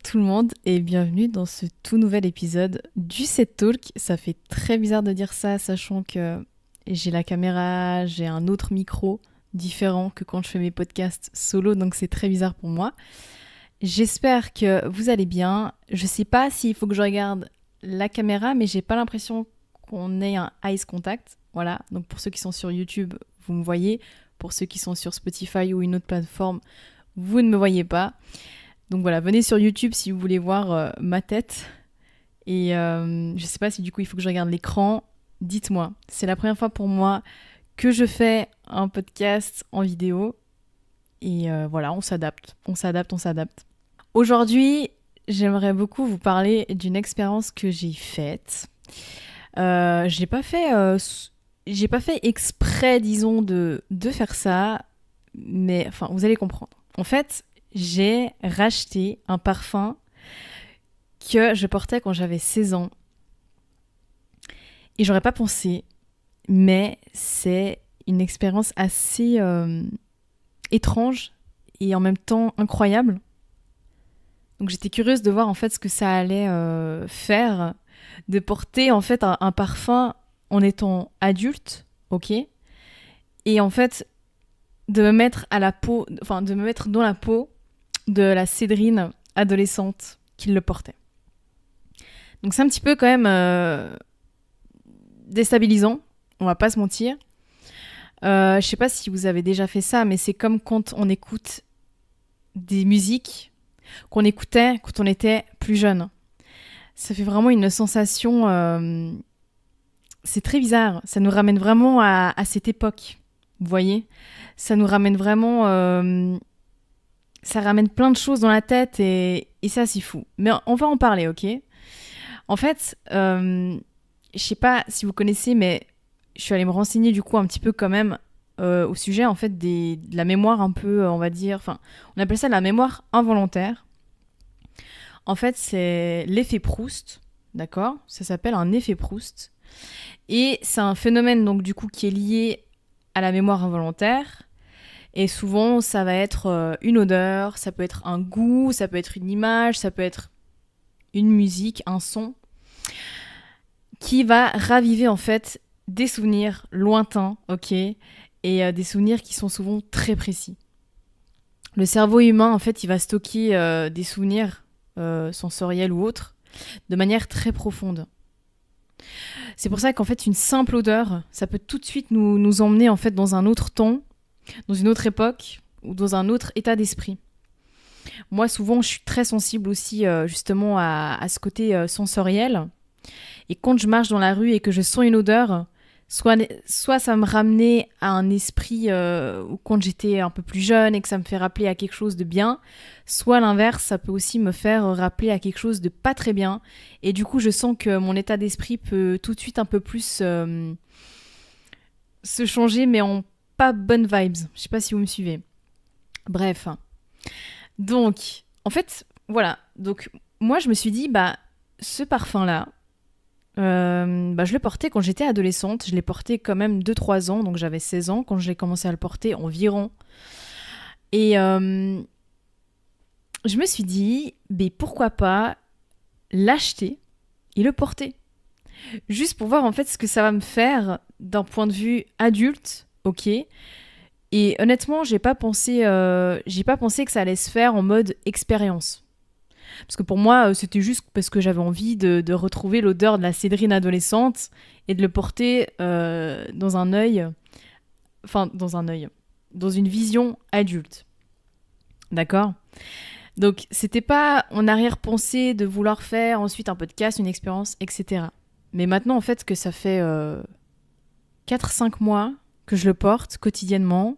tout le monde et bienvenue dans ce tout nouvel épisode du Set Talk. Ça fait très bizarre de dire ça, sachant que j'ai la caméra, j'ai un autre micro différent que quand je fais mes podcasts solo, donc c'est très bizarre pour moi. J'espère que vous allez bien. Je sais pas s'il faut que je regarde la caméra, mais j'ai pas l'impression qu'on ait un eyes contact. Voilà, donc pour ceux qui sont sur YouTube, vous me voyez. Pour ceux qui sont sur Spotify ou une autre plateforme, vous ne me voyez pas. Donc voilà, venez sur YouTube si vous voulez voir ma tête. Et je sais pas si du coup il faut que je regarde l'écran. Dites-moi, c'est la première fois pour moi que je fais un podcast en vidéo. Et voilà, on s'adapte. Aujourd'hui, j'aimerais beaucoup vous parler d'une expérience que j'ai faite. J'ai pas fait exprès, disons, de faire ça. Mais enfin, vous allez comprendre. En fait, j'ai racheté un parfum que je portais quand j'avais 16 ans. Et j'aurais pas pensé, mais c'est une expérience assez étrange et en même temps incroyable. Donc j'étais curieuse de voir en fait ce que ça allait faire, de porter en fait un parfum en étant adulte, ok, et en fait de me mettre de me mettre dans la peau de la Cédrine adolescente qui le portait. Donc c'est un petit peu quand même déstabilisant, on va pas se mentir. Je sais pas si vous avez déjà fait ça, mais c'est comme quand on écoute des musiques qu'on écoutait quand on était plus jeune. Ça fait vraiment une sensation... c'est très bizarre, ça nous ramène vraiment à cette époque, vous voyez. Ça nous ramène vraiment... ça ramène plein de choses dans la tête et ça c'est fou. Mais on va en parler, ok ? En fait, je sais pas si vous connaissez, mais je suis allée me renseigner du coup un petit peu quand même au sujet en fait de la mémoire un peu, on va dire, enfin, on appelle ça la mémoire involontaire. En fait, c'est l'effet Proust, d'accord ? Ça s'appelle un effet Proust. Et c'est un phénomène donc du coup qui est lié à la mémoire involontaire. Et souvent, ça va être une odeur, ça peut être un goût, ça peut être une image, ça peut être une musique, un son, qui va raviver en fait des souvenirs lointains, ok, et des souvenirs qui sont souvent très précis. Le cerveau humain, en fait, il va stocker des souvenirs sensoriels ou autres de manière très profonde. C'est pour ça qu'en fait, une simple odeur, ça peut tout de suite nous emmener en fait dans un autre temps, dans une autre époque ou dans un autre état d'esprit. Moi, souvent, je suis très sensible aussi justement à ce côté sensoriel. Et quand je marche dans la rue et que je sens une odeur, soit ça me ramenait à un esprit où quand j'étais un peu plus jeune et que ça me fait rappeler à quelque chose de bien, soit l'inverse, ça peut aussi me faire rappeler à quelque chose de pas très bien. Et du coup, je sens que mon état d'esprit peut tout de suite un peu plus se changer, mais en pas bonnes vibes. Je sais pas si vous me suivez. Bref. Donc, en fait, voilà. Donc, moi, je me suis dit, ce parfum-là, je le portais quand j'étais adolescente. Je l'ai porté quand même 2-3 ans, donc j'avais 16 ans quand j'ai commencé à le porter environ. Et je me suis dit, pourquoi pas l'acheter et le porter. Juste pour voir en fait ce que ça va me faire d'un point de vue adulte, ok. Et honnêtement, j'ai pas pensé que ça allait se faire en mode expérience. Parce que pour moi, c'était juste parce que j'avais envie de retrouver l'odeur de la Cédrine adolescente et de le porter dans un œil, dans une vision adulte. D'accord ? Donc, c'était pas en arrière-pensée de vouloir faire ensuite un podcast, une expérience, etc. Mais maintenant, en fait, que ça fait 4-5 mois que je le porte quotidiennement,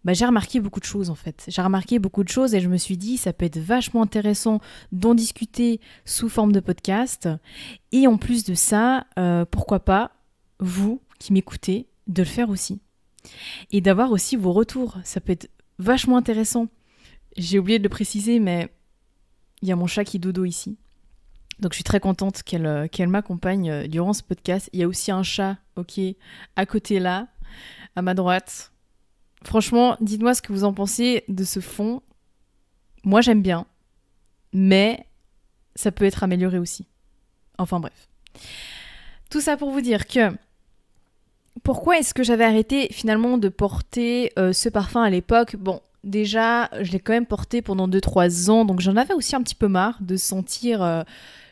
j'ai remarqué beaucoup de choses en fait. J'ai remarqué beaucoup de choses et je me suis dit ça peut être vachement intéressant d'en discuter sous forme de podcast. Et en plus de ça, pourquoi pas, vous qui m'écoutez, de le faire aussi. Et d'avoir aussi vos retours. Ça peut être vachement intéressant. J'ai oublié de le préciser, mais il y a mon chat qui dodo ici. Donc je suis très contente qu'elle m'accompagne durant ce podcast. Il y a aussi un chat, ok, à côté là, à ma droite. Franchement, dites-moi ce que vous en pensez de ce fond. Moi, j'aime bien. mais ça peut être amélioré aussi. Enfin bref. Tout ça pour vous dire que pourquoi est-ce que j'avais arrêté finalement de porter ce parfum à l'époque ? Bon, déjà, je l'ai quand même porté pendant 2-3 ans, donc j'en avais aussi un petit peu marre de sentir...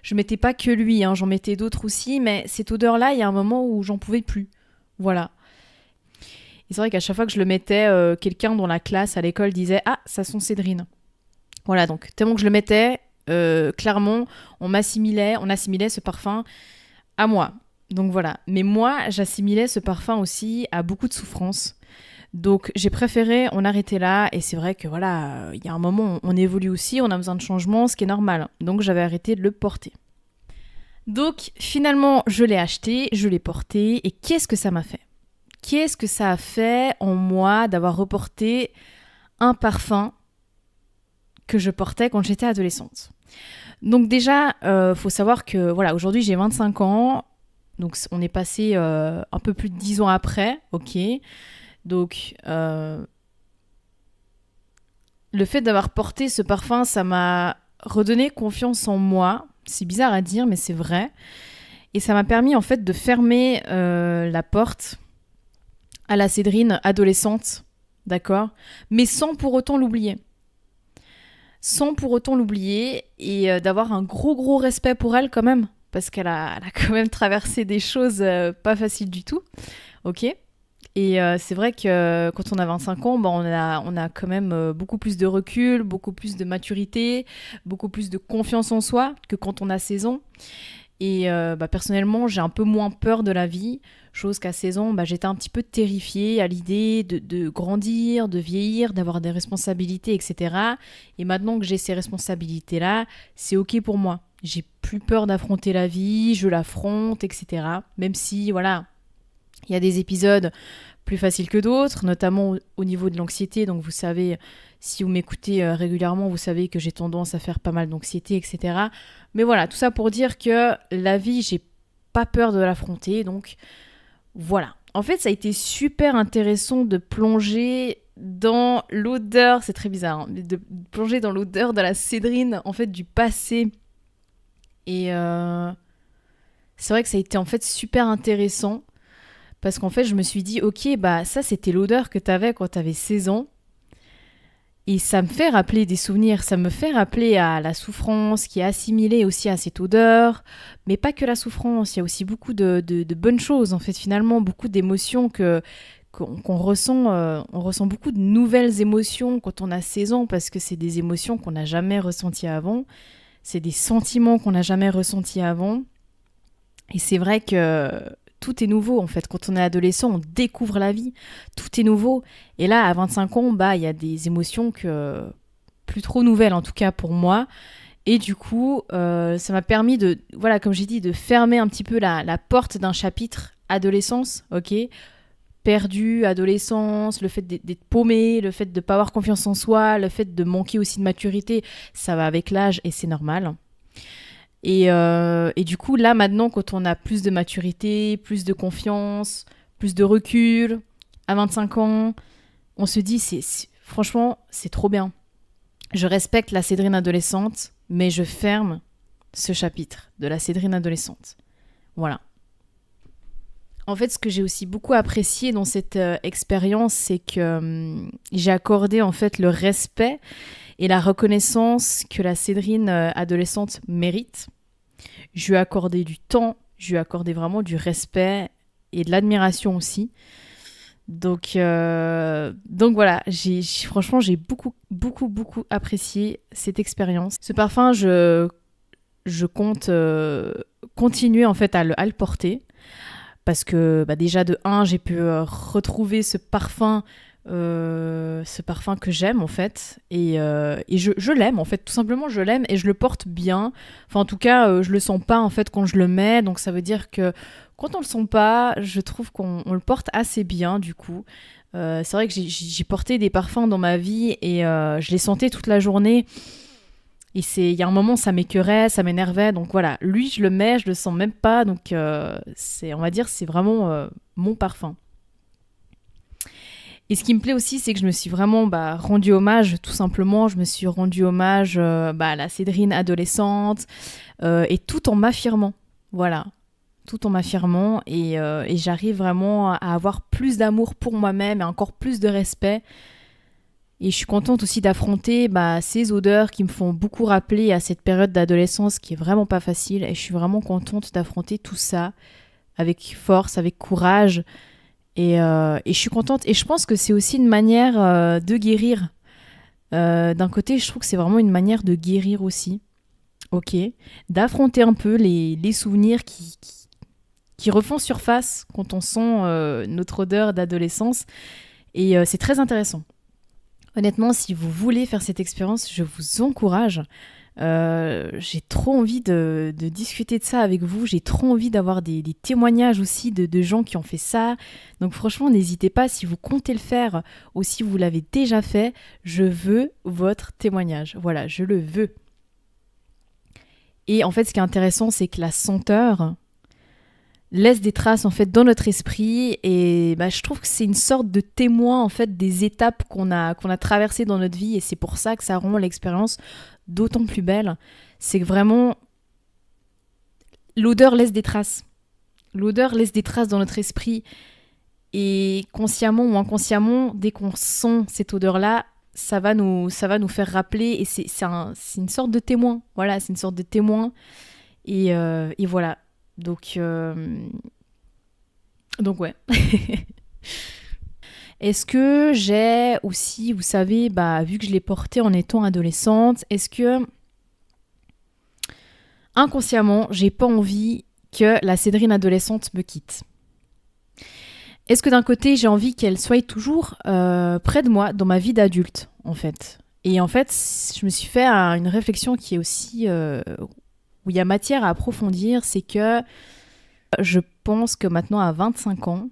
je mettais pas que lui, j'en mettais d'autres aussi, mais cette odeur-là, il y a un moment où j'en pouvais plus. Voilà. Et c'est vrai qu'à chaque fois que je le mettais, quelqu'un dans la classe, à l'école, disait « Ah, ça sent Cédrine ». Voilà, donc tellement que je le mettais, clairement, on assimilait ce parfum à moi. Donc voilà. Mais moi, j'assimilais ce parfum aussi à beaucoup de souffrance. Donc j'ai préféré en arrêter là. Et c'est vrai que voilà, il y a un moment, on évolue aussi, on a besoin de changement, ce qui est normal. Donc j'avais arrêté de le porter. Donc finalement, je l'ai acheté, je l'ai porté. Et qu'est-ce que ça m'a fait ? Qu'est-ce que ça a fait en moi d'avoir reporté un parfum que je portais quand j'étais adolescente ? Donc déjà, faut savoir que voilà, aujourd'hui j'ai 25 ans. Donc on est passé un peu plus de 10 ans après, ok. Donc le fait d'avoir porté ce parfum, ça m'a redonné confiance en moi. C'est bizarre à dire, mais c'est vrai. Et ça m'a permis en fait de fermer la porte à la Cédrine adolescente, d'accord ? Mais sans pour autant l'oublier. Sans pour autant l'oublier et d'avoir un gros respect pour elle quand même. Parce qu'elle a quand même traversé des choses pas faciles du tout, ok ? Et c'est vrai que quand on a 25 ans, on a quand même beaucoup plus de recul, beaucoup plus de maturité, beaucoup plus de confiance en soi que quand on a 16 ans. Et personnellement, j'ai un peu moins peur de la vie, chose qu'à 16 ans, j'étais un petit peu terrifiée à l'idée de grandir, de vieillir, d'avoir des responsabilités, etc. Et maintenant que j'ai ces responsabilités-là, c'est ok pour moi. J'ai plus peur d'affronter la vie, je l'affronte, etc. Même si, voilà, il y a des épisodes plus faciles que d'autres, notamment au niveau de l'anxiété. Donc vous savez, si vous m'écoutez régulièrement, vous savez que j'ai tendance à faire pas mal d'anxiété, etc. Mais voilà, tout ça pour dire que la vie, j'ai pas peur de l'affronter. Donc voilà. En fait, ça a été super intéressant de plonger dans l'odeur, c'est très bizarre, de plonger dans l'odeur de la Cédrine, en fait, du passé. Et c'est vrai que ça a été en fait super intéressant parce qu'en fait je me suis dit ok ça c'était l'odeur que t'avais quand t'avais 16 ans et ça me fait rappeler des souvenirs, ça me fait rappeler à la souffrance qui est assimilée aussi à cette odeur, mais pas que la souffrance, il y a aussi beaucoup de bonnes choses en fait finalement, beaucoup d'émotions qu'on ressent, on ressent beaucoup de nouvelles émotions quand on a 16 ans parce que c'est des émotions qu'on n'a jamais ressenties avant. C'est des sentiments qu'on n'a jamais ressentis avant. Et c'est vrai que tout est nouveau, en fait. Quand on est adolescent, on découvre la vie. Tout est nouveau. Et là, à 25 ans, il y a des émotions plus trop nouvelles, en tout cas pour moi. Et du coup, ça m'a permis de, voilà, comme j'ai dit, de fermer un petit peu la porte d'un chapitre adolescence, ok ? Perdu, adolescence, le fait d'être paumé, le fait de ne pas avoir confiance en soi, le fait de manquer aussi de maturité, ça va avec l'âge et c'est normal. Et du coup, là, maintenant, quand on a plus de maturité, plus de confiance, plus de recul, à 25 ans, on se dit, franchement, c'est trop bien. Je respecte la Cédrine adolescente, mais je ferme ce chapitre de la Cédrine adolescente. Voilà. En fait, ce que j'ai aussi beaucoup apprécié dans cette expérience, c'est que j'ai accordé en fait le respect et la reconnaissance que la Cédrine adolescente mérite. Je lui ai accordé du temps, je lui ai accordé vraiment du respect et de l'admiration aussi. Donc voilà, franchement, j'ai beaucoup apprécié cette expérience. Ce parfum, je compte continuer en fait à le porter. Parce que déjà de 1, j'ai pu retrouver ce parfum que j'aime en fait. Et je l'aime en fait, tout simplement je l'aime et je le porte bien. Enfin en tout cas, je le sens pas en fait quand je le mets. Donc ça veut dire que quand on le sent pas, je trouve qu'on le porte assez bien du coup. C'est vrai que j'ai porté des parfums dans ma vie et je les sentais toute la journée. Et il y a un moment, ça m'écœurait, ça m'énervait. Donc voilà, lui, je le mets, je le sens même pas. Donc on va dire, c'est vraiment mon parfum. Et ce qui me plaît aussi, c'est que je me suis vraiment rendu hommage, tout simplement. Je me suis rendu hommage à la Cédrine adolescente, et tout en m'affirmant. Voilà, tout en m'affirmant. Et j'arrive vraiment à avoir plus d'amour pour moi-même et encore plus de respect. Et je suis contente aussi d'affronter ces odeurs qui me font beaucoup rappeler à cette période d'adolescence qui est vraiment pas facile. Et je suis vraiment contente d'affronter tout ça avec force, avec courage. Et je suis contente. Et je pense que c'est aussi une manière de guérir. D'un côté, je trouve que c'est vraiment une manière de guérir aussi. Ok. D'affronter un peu les souvenirs qui refont surface quand on sent notre odeur d'adolescence. Et c'est très intéressant. Honnêtement, si vous voulez faire cette expérience, je vous encourage. J'ai trop envie de discuter de ça avec vous. J'ai trop envie d'avoir des témoignages aussi de gens qui ont fait ça. Donc franchement, n'hésitez pas, si vous comptez le faire ou si vous l'avez déjà fait, je veux votre témoignage. Voilà, je le veux. Et en fait, ce qui est intéressant, c'est que la senteur laisse des traces en fait dans notre esprit, et je trouve que c'est une sorte de témoin en fait des étapes qu'on a traversées dans notre vie, et c'est pour ça que ça rend l'expérience d'autant plus belle. C'est que vraiment l'odeur laisse des traces. L'odeur laisse des traces dans notre esprit, et consciemment ou inconsciemment, dès qu'on sent cette odeur-là, ça va nous faire rappeler, et c'est une sorte de témoin. Voilà, c'est une sorte de témoin, et voilà. Donc ouais. Est-ce que j'ai aussi, vous savez, vu que je l'ai porté en étant adolescente, est-ce que inconsciemment, j'ai pas envie que la Cédrine adolescente me quitte? Est-ce que d'un côté, j'ai envie qu'elle soit toujours près de moi dans ma vie d'adulte, en fait? Et en fait, je me suis fait une réflexion qui est aussi où il y a matière à approfondir, c'est que je pense que maintenant, à 25 ans,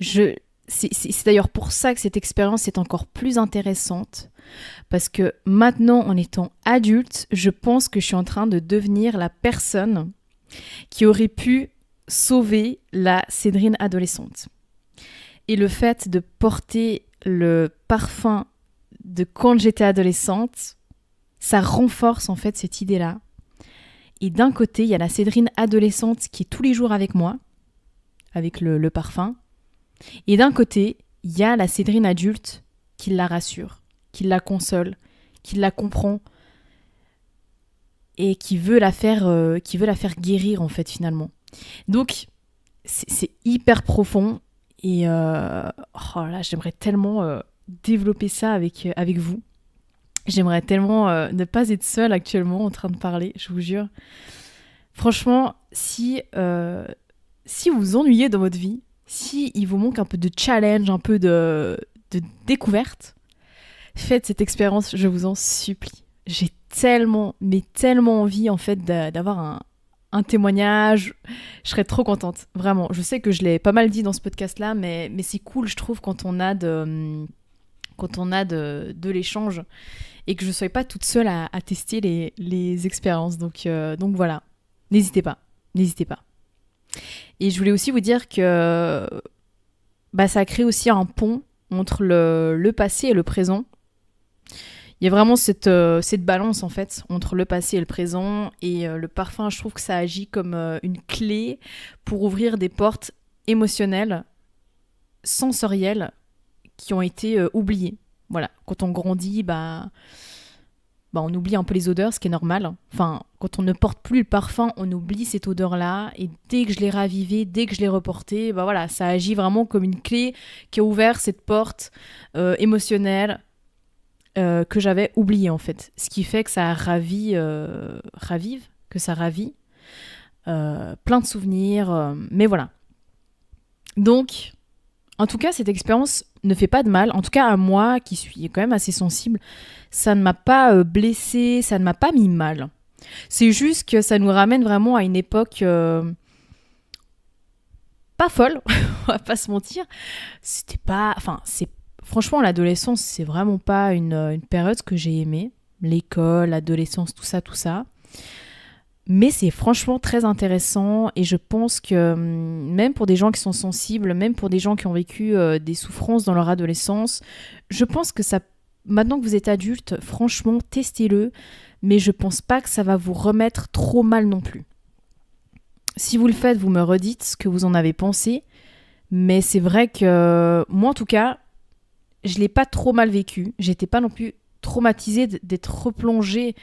c'est d'ailleurs pour ça que cette expérience est encore plus intéressante, parce que maintenant, en étant adulte, je pense que je suis en train de devenir la personne qui aurait pu sauver la Cédrine adolescente. Et le fait de porter le parfum de quand j'étais adolescente, ça renforce en fait cette idée-là. Et d'un côté, il y a la Cédrine adolescente qui est tous les jours avec moi, avec le parfum. Et d'un côté, il y a la Cédrine adulte qui la rassure, qui la console, qui la comprend et qui veut la faire guérir en fait finalement. Donc, c'est hyper profond, et j'aimerais tellement développer ça avec vous. J'aimerais tellement ne pas être seule actuellement en train de parler, je vous jure. Franchement, si vous vous ennuyez dans votre vie, si il vous manque un peu de challenge, un peu de découverte, faites cette expérience, je vous en supplie. J'ai tellement envie en fait d'avoir un témoignage. Je serais trop contente, vraiment. Je sais que je l'ai pas mal dit dans ce podcast-là, mais c'est cool, je trouve, quand on a de l'échange, et que je ne sois pas toute seule à tester les expériences. Donc voilà, n'hésitez pas. Et je voulais aussi vous dire que ça crée aussi un pont entre le passé et le présent. Il y a vraiment cette balance en fait entre le passé et le présent, et le parfum, je trouve que ça agit comme une clé pour ouvrir des portes émotionnelles, sensorielles, qui ont été oubliées. Voilà, quand on grandit, on oublie un peu les odeurs, ce qui est normal. Enfin, quand on ne porte plus le parfum, on oublie cette odeur-là. Et dès que je l'ai ravivée, dès que je l'ai reportée, voilà, ça agit vraiment comme une clé qui a ouvert cette porte émotionnelle que j'avais oubliée en fait. Ce qui fait que ça ravit plein de souvenirs. Mais voilà. Donc, en tout cas, cette expérience ne fait pas de mal. En tout cas, à moi, qui suis quand même assez sensible, ça ne m'a pas blessée, ça ne m'a pas mis mal. C'est juste que ça nous ramène vraiment à une époque pas folle, on va pas se mentir. Franchement, l'adolescence, c'est vraiment pas une période que j'ai aimée. L'école, l'adolescence, tout ça. Mais c'est franchement très intéressant et je pense que même pour des gens qui sont sensibles, même pour des gens qui ont vécu des souffrances dans leur adolescence, je pense que ça, maintenant que vous êtes adulte, franchement, testez-le, mais je pense pas que ça va vous remettre trop mal non plus. Si vous le faites, vous me redites ce que vous en avez pensé, mais c'est vrai que moi en tout cas, je l'ai pas trop mal vécu, j'étais pas non plus traumatisée d'être replongée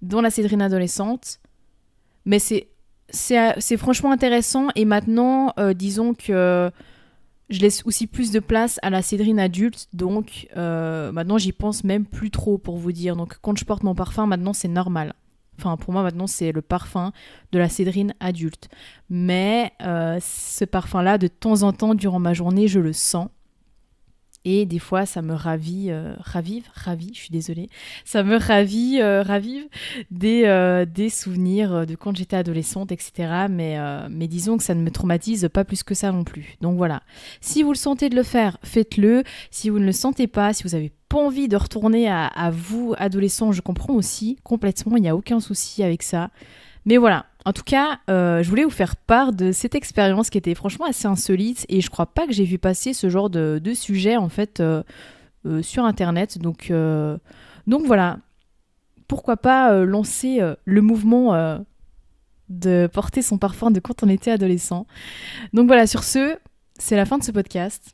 dans la Cédrine adolescente. Mais c'est franchement intéressant et maintenant, disons que je laisse aussi plus de place à la Cédrine adulte, donc maintenant j'y pense même plus trop pour vous dire. Donc quand je porte mon parfum, maintenant c'est normal. Enfin pour moi maintenant c'est le parfum de la Cédrine adulte. Mais ce parfum-là, de temps en temps durant ma journée, je le sens. Et des fois, ça me ravive, je suis désolée, ça me ravive des souvenirs de quand j'étais adolescente, etc. Mais disons que ça ne me traumatise pas plus que ça non plus. Donc voilà, si vous le sentez de le faire, faites-le. Si vous ne le sentez pas, si vous n'avez pas envie de retourner à vous, adolescent, je comprends aussi complètement, il n'y a aucun souci avec ça. Mais voilà, en tout cas, je voulais vous faire part de cette expérience qui était franchement assez insolite et je crois pas que j'ai vu passer ce genre de sujet en fait sur internet. Donc voilà, pourquoi pas lancer le mouvement de porter son parfum de quand on était adolescent. Donc voilà, sur ce, c'est la fin de ce podcast.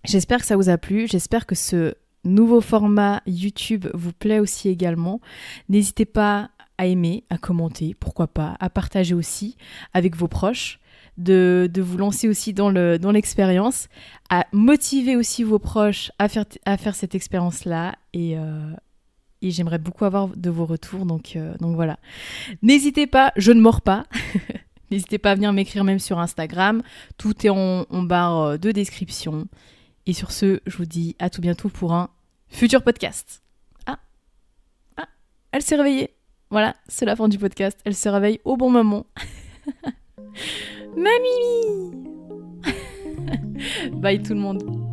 J'espère que ça vous a plu, j'espère que ce nouveau format YouTube vous plaît aussi également. N'hésitez pas à aimer, à commenter, pourquoi pas, à partager aussi avec vos proches, de vous lancer aussi dans l'expérience, à motiver aussi vos proches à faire cette expérience-là et j'aimerais beaucoup avoir de vos retours, donc voilà. N'hésitez pas, je ne mords pas, n'hésitez pas à venir m'écrire même sur Instagram, tout est en barre de description. Et sur ce, je vous dis à tout bientôt pour un futur podcast. Ah, elle s'est réveillée. Voilà, c'est la fin du podcast. Elle se réveille au bon moment. Ma Mimi. Bye tout le monde.